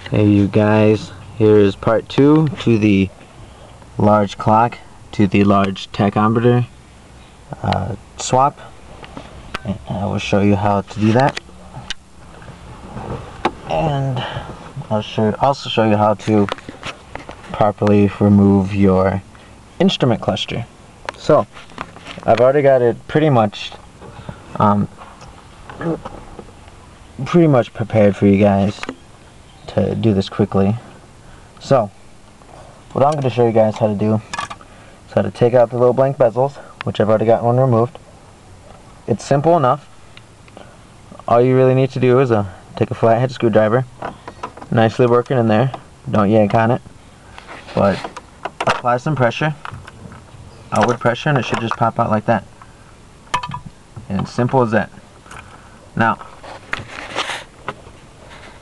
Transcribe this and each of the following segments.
Hey you guys, here is part 2 to the large clock to the large tachometer swap, and I will show you how to do that, and I'll also show you how to properly remove your instrument cluster. So I've already got it pretty much prepared for you guys to do this quickly. So what I'm going to show you guys how to do is how to take out the little blank bezels, which I've already got one removed. It's simple enough. All you really need to do is take a flathead screwdriver, nicely working in there, don't yank on it, but apply some pressure, outward pressure, and it should just pop out like that. And simple as that. Now,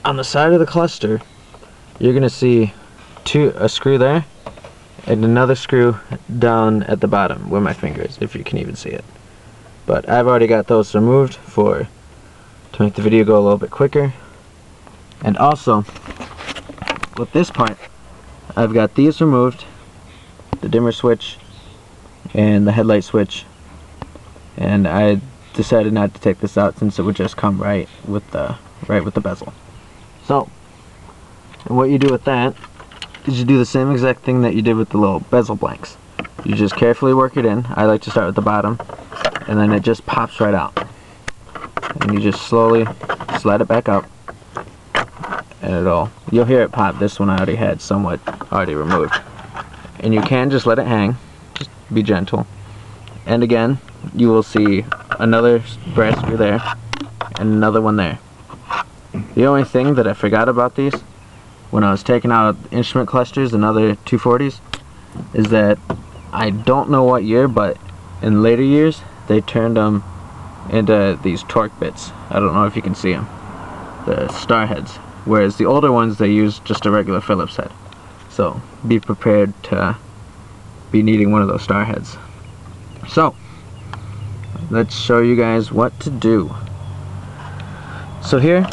on the side of the cluster, you're going to see a screw there and another screw down at the bottom where my finger is, if you can even see it. But I've already got those removed to make the video go a little bit quicker. And also, with this part, I've got these removed, the dimmer switch and the headlight switch, and I decided not to take this out since it would just come right with the bezel. So, and what you do with that is you do the same exact thing that you did with the little bezel blanks. You just carefully work it in. I like to start with the bottom, and then it just pops right out. And you just slowly slide it back up, and you'll hear it pop. This one I already had somewhat already removed. And you can just let it hang, just be gentle. And again, you will see another brass screw there, and another one there. The only thing that I forgot about these when I was taking out instrument clusters and other 240s is that I don't know what year, but in later years they turned them into these torque bits. I don't know if you can see them, the star heads, whereas the older ones they use just a regular Phillips head. So be prepared to be needing one of those star heads. So let's show you guys what to do. So here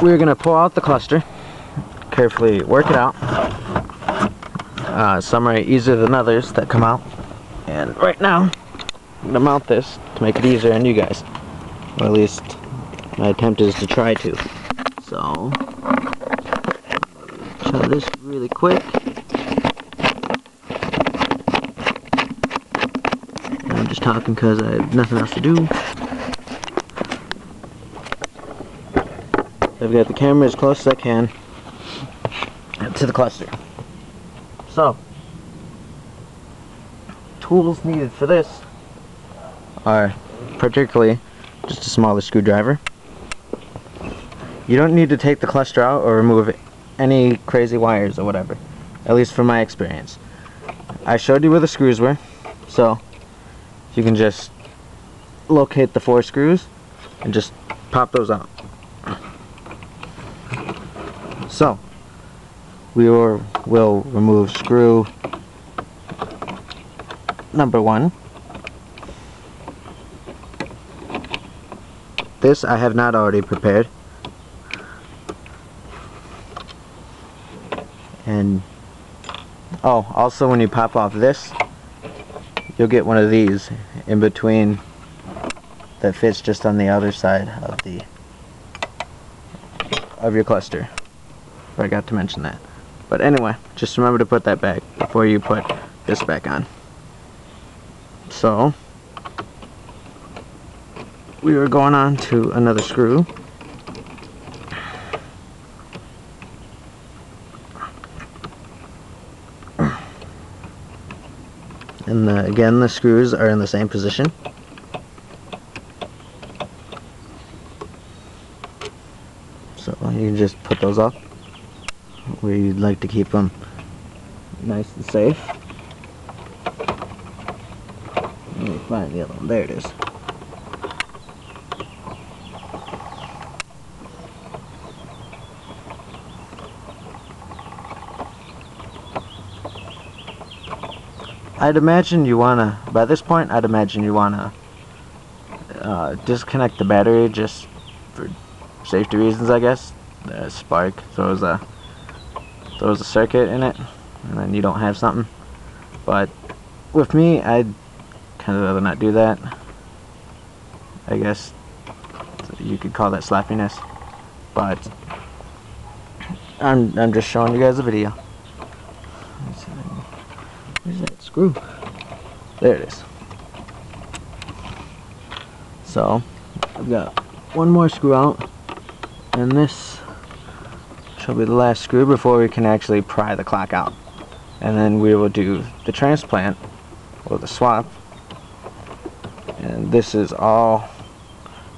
we're going to pull out the cluster, carefully work it out. Some are easier than others that come out, and right now I'm going to mount this to make it easier on you guys, or at least my attempt is to try to. So try this really quick. I'm just talking because I have nothing else to do. I've got the camera as close as I can to the cluster. So, tools needed for this are particularly just a smaller screwdriver. You don't need to take the cluster out or remove any crazy wires or whatever, at least from my experience. I showed you where the screws were, so you can just locate the 4 screws and just pop those out. So, we will remove screw number 1. This I have not already prepared. And also when you pop off this, you'll get one of these in between that fits just on the outer side of your cluster. I forgot to mention that. But anyway, just remember to put that back before you put this back on. So, we are going on to another screw. And again, the screws are in the same position. So you can just put those up where you'd like to keep them nice and safe. Let me find the other one. There it is. I'd imagine you wanna, by this point, I'd imagine you wanna disconnect the battery just for safety reasons, I guess. a spark, throws a circuit in it, and then you don't have something. But with me, I'd kind of rather not do that. I guess you could call that slappiness, but I'm just showing you guys the video. Where's that screw? There it is. So I've got one more screw out, and this shall be the last screw before we can actually pry the clock out. And then we will do the transplant or the swap. And this is all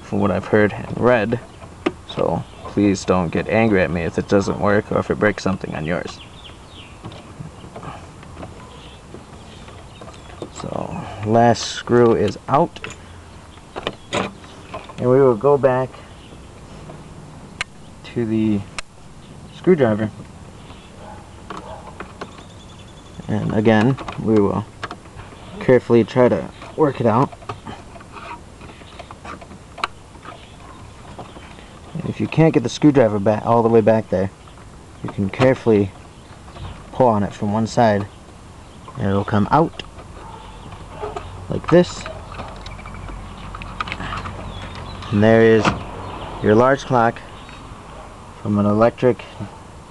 from what I've heard and read, so please don't get angry at me if it doesn't work or if it breaks something on yours. So last screw is out, and we will go back to the screwdriver, and again we will carefully try to work it out. If you can't get the screwdriver back all the way back there, you can carefully pull on it from one side and it'll come out like this. And there is your large clock from an electric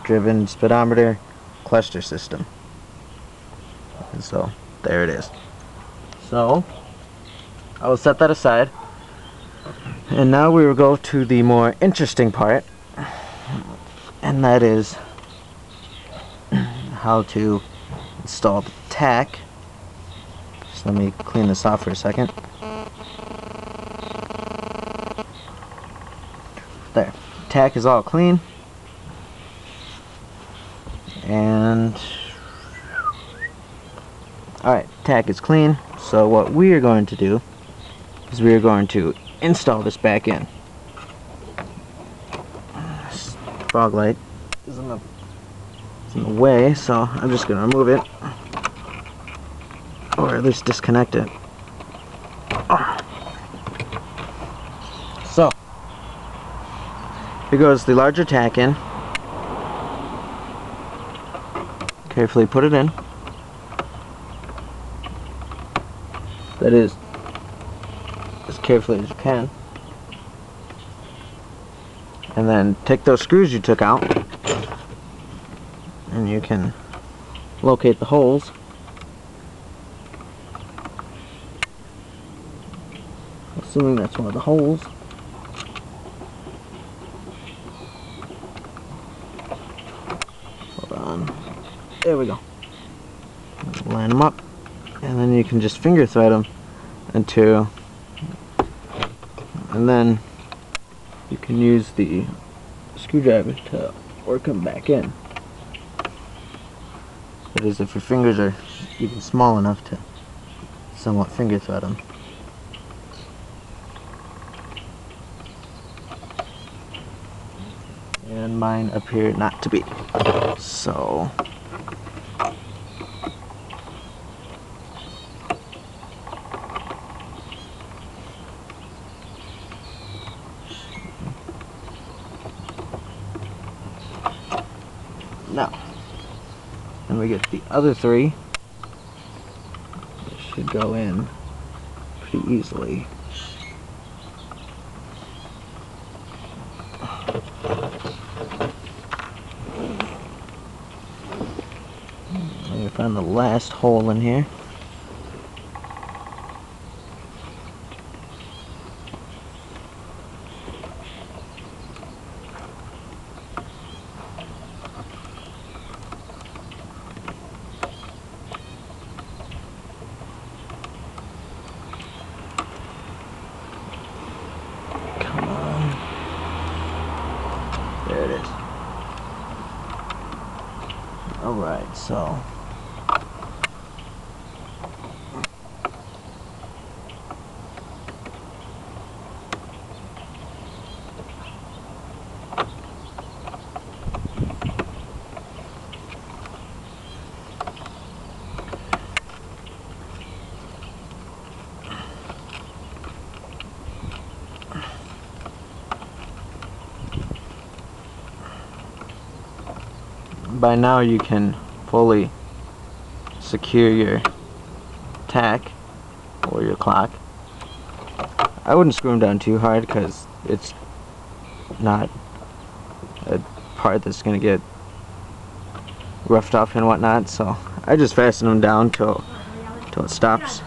driven speedometer cluster system. And so there it is. So I will set that aside. And now we will go to the more interesting part, and that is how to install the tach. Just let me clean this off for a second. There, tach is all clean, and alright, tach is clean. So what we are going to do is we are going to install this back in. This fog light is in the way, so I'm just going to remove it, or at least disconnect it. So here goes the larger tach in. Carefully put it in. That is, as carefully as you can, and then take those screws you took out and you can locate the holes. Assuming that's one of the holes. Hold on, there we go. Line them up, and then you can just finger thread them into, and then you can use the screwdriver to work them back in. That is, if your fingers are even small enough to somewhat finger thread them. And mine appear not to be. So now, and we get the other three. It should go in pretty easily. Let me find the last hole in here. There it is. Alright, so by now you can fully secure your tack or your clock. I wouldn't screw them down too hard because it's not a part that's going to get roughed up and whatnot, so I just fasten them down till it stops.